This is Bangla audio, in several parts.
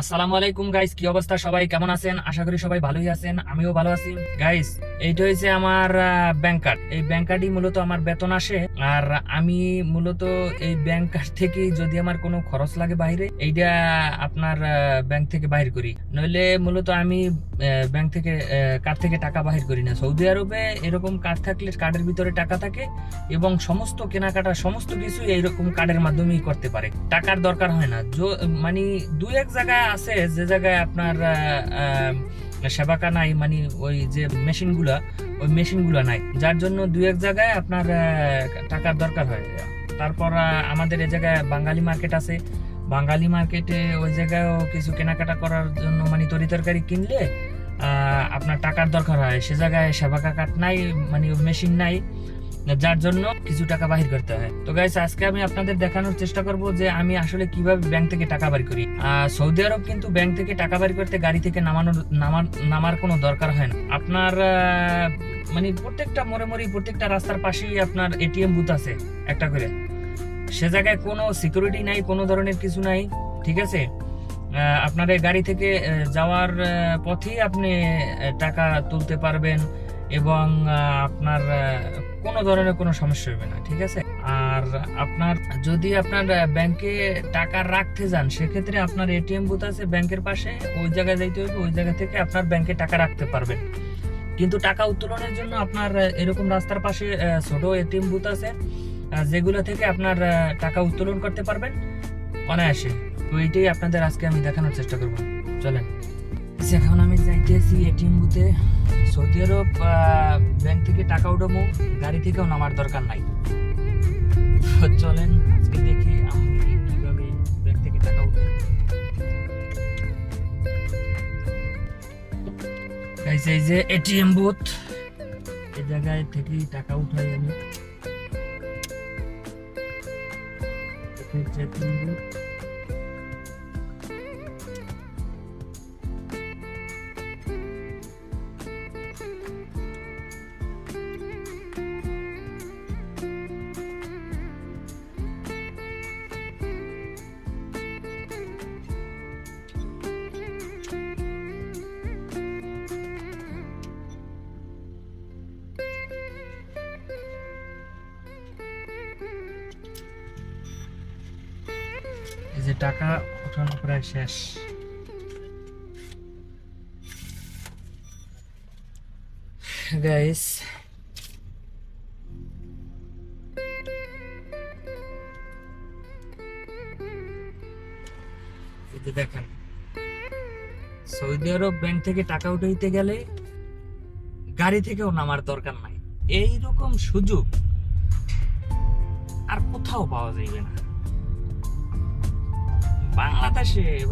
আসসালামু আলাইকুম গাইস, কি অবস্থা? সবাই কেমন আছেন? আশা করি সবাই ভালোই আছেন, আমিও ভালো আছি। গাইস, এইটা হচ্ছে আমার ব্যাংক কার্ড। এই ব্যাংক কার্ডই মূলত আমার বেতন আসে, আর আমি মূলত এই ব্যাংক কার্ড থেকে যদি আমার কোনো খরচ লাগে বাইরে, এইটা আপনার ব্যাংক থেকে বাহির করি। নইলে মূলত আমি ব্যাংক থেকে কার্ড থেকে টাকা বাহির করি না। সৌদি আরবে এরকম কার্ড থাকলে কার্ডের ভিতরে টাকা থাকে এবং সমস্ত কেনাকাটা সমস্ত কিছু এইরকম কার্ডের মাধ্যমেই করতে পারে, টাকার দরকার হয় না। মানে দুই এক জায়গায় আছে যে জায়গায় আপনার সেবাকা নাই, মানে ওই যে ওই মেশিনগুলা নাই, যার জন্য দুই এক জায়গায় আপনার টাকার দরকার হয়। তারপর আমাদের এই জায়গায় বাঙালি মার্কেট আছে, বাঙালি মার্কেটে ওই জায়গায়ও কিছু কেনাকাটা করার জন্য মানে তরিতরকারি কিনলে আপনার টাকার দরকার হয়। সে জায়গায় সেবাকা কার্ড নাই, মানে মেশিন নাই, যার জন্য কিছু টাকা বাহির করতে হয়। তো গাইস, আজকে আমি আপনাদের দেখানোর চেষ্টা করব যে আমি আসলে কিভাবে ব্যাংক থেকে টাকা বের করি। সৌদি আরব কিন্তু ব্যাংক থেকে টাকা বের করতে গাড়ি থেকে নামার কোনো দরকার হয় না। আপনার মানে প্রত্যেকটা মোড়ে প্রত্যেকটা রাস্তার পাশেই আপনার এটিএম বুথ আছে একটা করে। সে জায়গায় কোনো সিকিউরিটি নাই, কোনো ধরনের কিছু নাই, ঠিক আছে। আপনার এই গাড়ি থেকে যাওয়ার পথেই আপনি টাকা তুলতে পারবেন এবং আপনার কোনো ধরনের কোনো সমস্যা হবে না, ঠিক আছে। আর আপনার যদি আপনার ব্যাংকে টাকা রাখতে যান, সেক্ষেত্রে আপনার এটিএম বুথ আছে ব্যাংকের পাশে, ওই জায়গায় যাইতে হবে, ওই জায়গা থেকে আপনার ব্যাংকে টাকা রাখতে পারবেন। কিন্তু টাকা উত্তোলনের জন্য আপনার এরকম রাস্তার পাশে ছোট এটিএম বুথ আছে, যেগুলো থেকে আপনার টাকা উত্তোলন করতে পারবেন অনায়াসে। তো এইটাই আপনাদের আজকে আমি দেখানোর চেষ্টা করব। চলেন, এখন আমি যাইতেছি এটিএম বুথে। সৌদি আরব ব্যাংক থেকে টাকা উঠাবো, গাড়ি থেকেও নামার দরকার নাই। চলেন আজকে দেখি আমি কিভাবে ব্যাংক থেকে টাকা উঠাই। এই যে এটিএম বুথ, এই জায়গায় থেকে টাকা উঠাই আমি। এটিএম বুথ, এই যে টাকা উঠানো প্রায় শেষ। গাইস, দেখেন, সৌদি আরব ব্যাংক থেকে টাকা উঠাইতে গেলে গাড়ি থেকেও নামার দরকার নাই। এইরকম সুযোগ আর কোথাও পাওয়া যাবে না।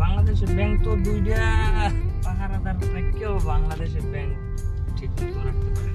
বাংলাদেশে ব্যাংক তো দুইটা পাহারাদার, কেউ বাংলাদেশের ব্যাংক ঠিক মতো রাখতে পারে না।